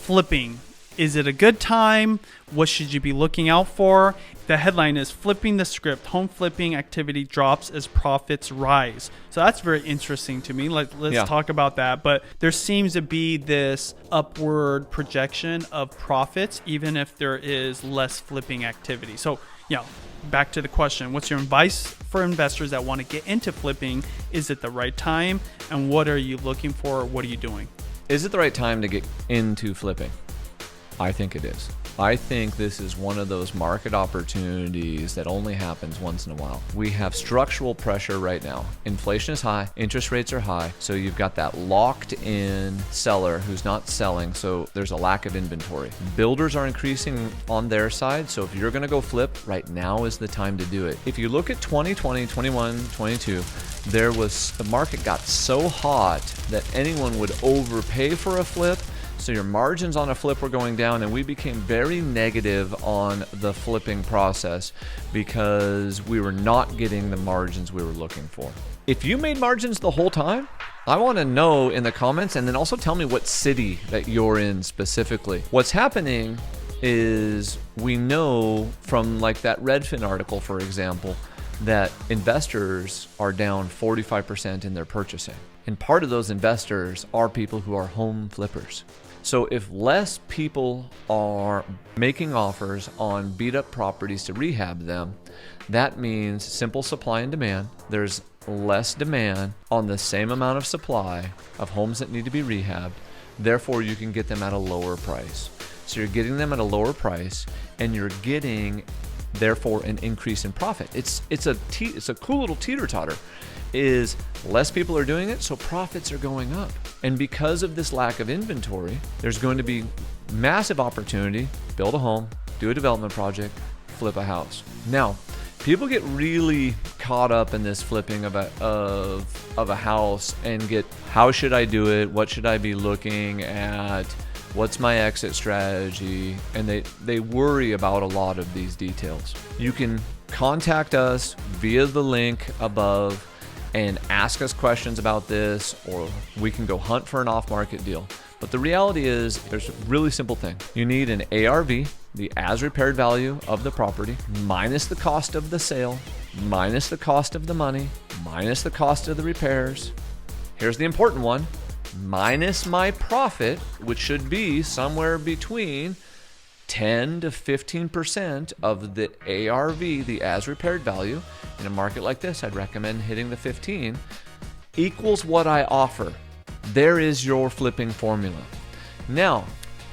flipping. Is it a good time? What should you be looking out for? The headline is Flipping the Script. Home flipping activity drops as profits rise. So that's very interesting to me. Let's talk about that. But there seems to be this upward projection of profits, even if there is less flipping activity. So, back to the question. What's your advice for investors that want to get into flipping? Is it the right time? And what are you looking for? What are you doing? Is it the right time to get into flipping? I think it is. I think this is one of those market opportunities that only happens once in a while. We have structural pressure right now. Inflation is high, interest rates are high, so you've got that locked in seller who's not selling, so there's a lack of inventory. Builders are increasing on their side, so if you're gonna go flip, right now is the time to do it. If you look at 2020, 21, 22, the market got so hot that anyone would overpay for a flip. So your margins on a flip were going down, and we became very negative on the flipping process because we were not getting the margins we were looking for. If you made margins the whole time, I want to know in the comments, and then also tell me what city that you're in specifically. What's happening is we know from like that Redfin article, for example, that investors are down 45% in their purchasing. And part of those investors are people who are home flippers. So if less people are making offers on beat up properties to rehab them, that means simple supply and demand. There's less demand on the same amount of supply of homes that need to be rehabbed. Therefore, you can get them at a lower price. So you're getting them at a lower price, and you're getting, therefore, an increase in profit. It's a cool little teeter-totter. Is less people are doing it, so profits are going up. And because of this lack of inventory, there's going to be massive opportunity, build a home, do a development project, flip a house. Now, people get really caught up in this flipping of a house and get, how should I do it? What should I be looking at? What's my exit strategy? And they worry about a lot of these details. You can contact us via the link above and ask us questions about this, or we can go hunt for an off-market deal. But the reality is, there's a really simple thing. You need an ARV, the as repaired value of the property, minus the cost of the sale, minus the cost of the money, minus the cost of the repairs. Here's the important one, minus my profit, which should be somewhere between 10 to 15% of the ARV, the as repaired value. In a market like this, I'd recommend hitting the 15, equals what I offer. There is your flipping formula. Now,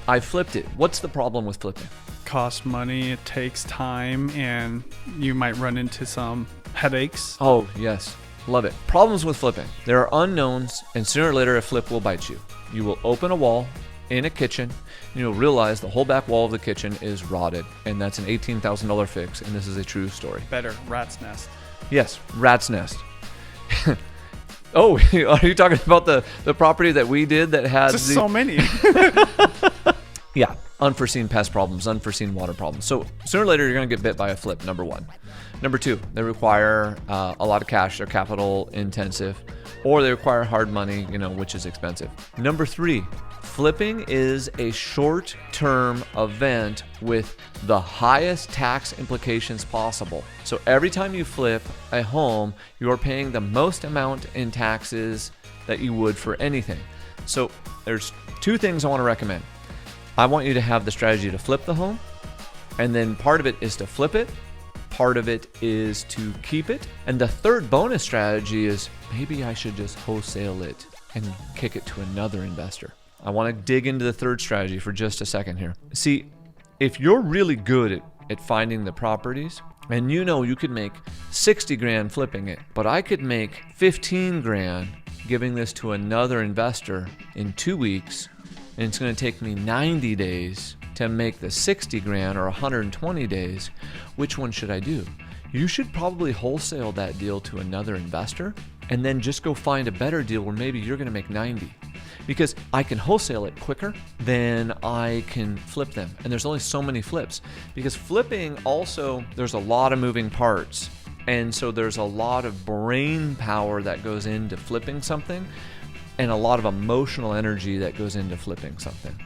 I flipped it. What's the problem with flipping? Costs money, it takes time, and you might run into some headaches. Oh, yes. Love it. Problems with flipping. There are unknowns, and sooner or later a flip will bite you. You will open a wall in a kitchen, and you'll realize the whole back wall of the kitchen is rotted, and that's an $18,000 fix, and this is a true story. Better, rat's nest. Yes, rat's nest. Oh, are you talking about the property that we did that had just so many? Yeah, unforeseen pest problems, unforeseen water problems. So sooner or later, you're going to get bit by a flip, number one. Number two, they require a lot of cash. They're capital intensive, or they require hard money, which is expensive. Number three, flipping is a short-term event with the highest tax implications possible. So every time you flip a home, you are paying the most amount in taxes that you would for anything. So there's two things I want to recommend. I want you to have the strategy to flip the home, and then part of it is to flip it, part of it is to keep it, and the third bonus strategy is maybe I should just wholesale it and kick it to another investor. I want to dig into the third strategy for just a second here. See, if you're really good at finding the properties, and you could make 60 grand flipping it, but I could make 15 grand giving this to another investor in 2 weeks, and it's going to take me 90 days to make the 60 grand or 120 days, which one should I do? You should probably wholesale that deal to another investor and then just go find a better deal where maybe you're going to make 90. Because I can wholesale it quicker than I can flip them. And there's only so many flips. Because flipping also, there's a lot of moving parts. And so there's a lot of brain power that goes into flipping something, and a lot of emotional energy that goes into flipping something.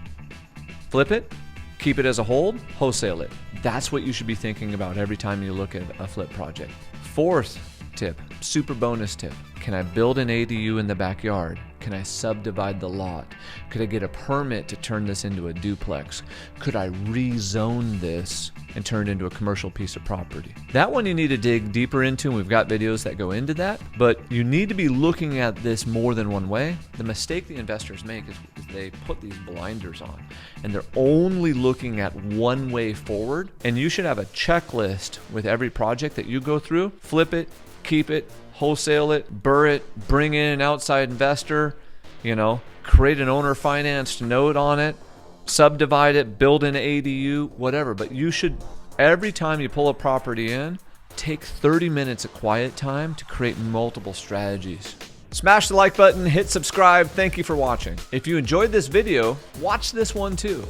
Flip it, keep it as a hold, wholesale it. That's what you should be thinking about every time you look at a flip project. Fourth tip, super bonus tip. Can I build an ADU in the backyard? Can I subdivide the lot? Could I get a permit to turn this into a duplex? Could I rezone this and turn it into a commercial piece of property? That one you need to dig deeper into, and we've got videos that go into that, but you need to be looking at this more than one way. The mistake the investors make is they put these blinders on and they're only looking at one way forward, and you should have a checklist with every project that you go through. Flip it, keep it, wholesale it, burr it, bring in an outside investor, create an owner financed note on it, subdivide it, build an ADU, whatever. But you should, every time you pull a property in, take 30 minutes of quiet time to create multiple strategies. Smash the like button, hit subscribe. Thank you for watching. If you enjoyed this video, watch this one too.